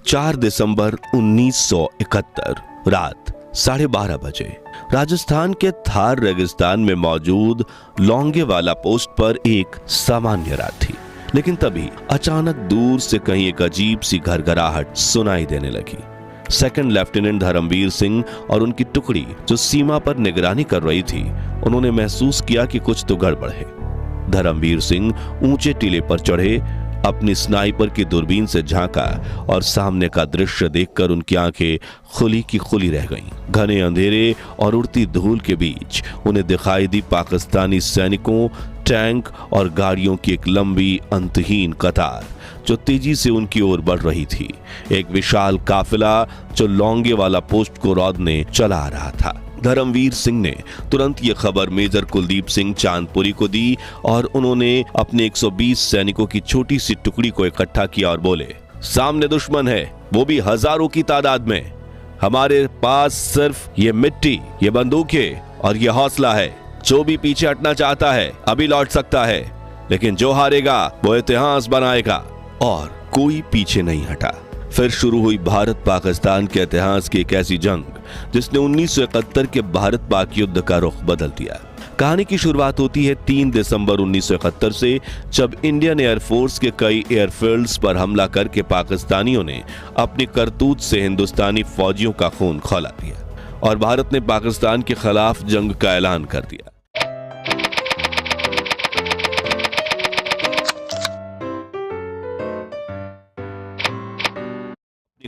4 दिसंबर 1971 रात 12:30 बजे राजस्थान के थार रेगिस्तान में मौजूद लौंगेवाला पोस्ट पर एक सामान्य रात थी। लेकिन तभी अचानक दूर से कहीं एक अजीब सी घरघराहट सुनाई देने लगी। सेकंड लेफ्टिनेंट धर्मवीर सिंह और उनकी टुकड़ी जो सीमा पर निगरानी कर रही थी, उन्होंने महसूस किया कि कुछ तो गड़बड़ है। धर्मवीर सिंह ऊंचे टीले पर चढ़े, अपनी स्नाइपर की दूरबीन से झांका और सामने का दृश्य देखकर उनकी आंखें खुली की खुली रह गईं। घने अंधेरे और उड़ती धूल के बीच उन्हें दिखाई दी पाकिस्तानी सैनिकों, टैंक और गाड़ियों की एक लंबी अंतहीन कतार जो तेजी से उनकी ओर बढ़ रही थी। एक विशाल काफिला जो लौंगेवाला पोस्ट को रौंदने चला आ रहा था। धर्मवीर सिंह ने तुरंत ये खबर मेजर कुलदीप सिंह चांदपुरी को दी और उन्होंने अपने 120 सैनिकों की छोटी सी टुकड़ी को इकट्ठा किया और बोले, सामने दुश्मन है, वो भी हजारों की तादाद में। हमारे पास सिर्फ ये मिट्टी, ये बंदूकें और ये हौसला है। जो भी पीछे हटना चाहता है अभी लौट सकता है, लेकिन जो हारेगा वो इतिहास बनाएगा। और कोई पीछे नहीं हटा। फिर शुरू हुई भारत पाकिस्तान के इतिहास की एक ऐसी जंग जिसने 1971 के भारत पाक युद्ध का रुख बदल दिया। कहानी की शुरुआत होती है 3 दिसंबर 1971 से, जब इंडियन एयरफोर्स के कई एयरफील्ड्स पर हमला करके पाकिस्तानियों ने अपनी करतूत से हिंदुस्तानी फौजियों का खून खौला दिया और भारत ने पाकिस्तान के खिलाफ जंग का ऐलान कर दिया।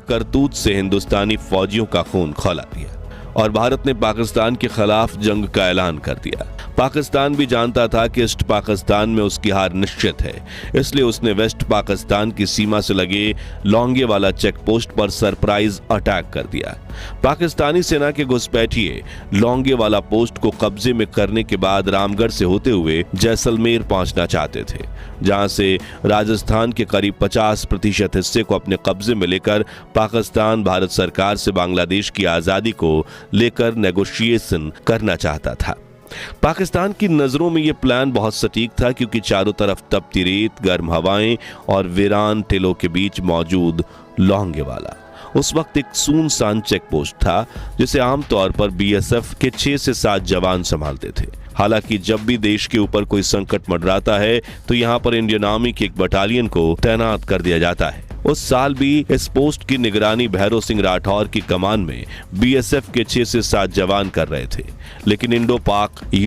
करतूत से हिंदुस्तानी फौजियों का खून खौला दिया और भारत ने पाकिस्तान के खिलाफ जंग का ऐलान कर दिया। पाकिस्तान भी जानता था कि ईस्ट पाकिस्तान में उसकी हार निश्चित है, इसलिए उसने वेस्ट पाकिस्तान की सीमा से लगे लौंगेवाला चेक पोस्ट पर सरप्राइज अटैक कर दिया। पाकिस्तानी सेना के घुसपैठिए लौंगेवाला पोस्ट को कब्जे में करने के बाद रामगढ़ से होते हुए जैसलमेर पहुंचना चाहते थे, जहां से राजस्थान के करीब 50% हिस्से को अपने कब्जे में लेकर पाकिस्तान भारत सरकार से बांग्लादेश की आजादी को लेकर नेगोशिएशन करना चाहता था। पाकिस्तान की नजरों में यह प्लान बहुत सटीक था, क्योंकि चारों तरफ तपती रेत, गर्म हवाएं और वीरान टिलों के बीच मौजूद लौंगेवाला उस वक्त एक सुनसान चेक पोस्ट था, जिसे आमतौर पर बीएसएफ के 6 से 7 जवान संभालते थे। हालांकि जब भी देश के ऊपर कोई संकट मंडराता है तो यहाँ पर इंडियन आर्मी की एक बटालियन को तैनात कर दिया जाता है। उस साल भी इस पोस्ट की निगरानी भैरव सिंह राठौर की कमान में बीएसएफ के 6 से 7 जवान कर रहे थे। लेकिन इंडो पाक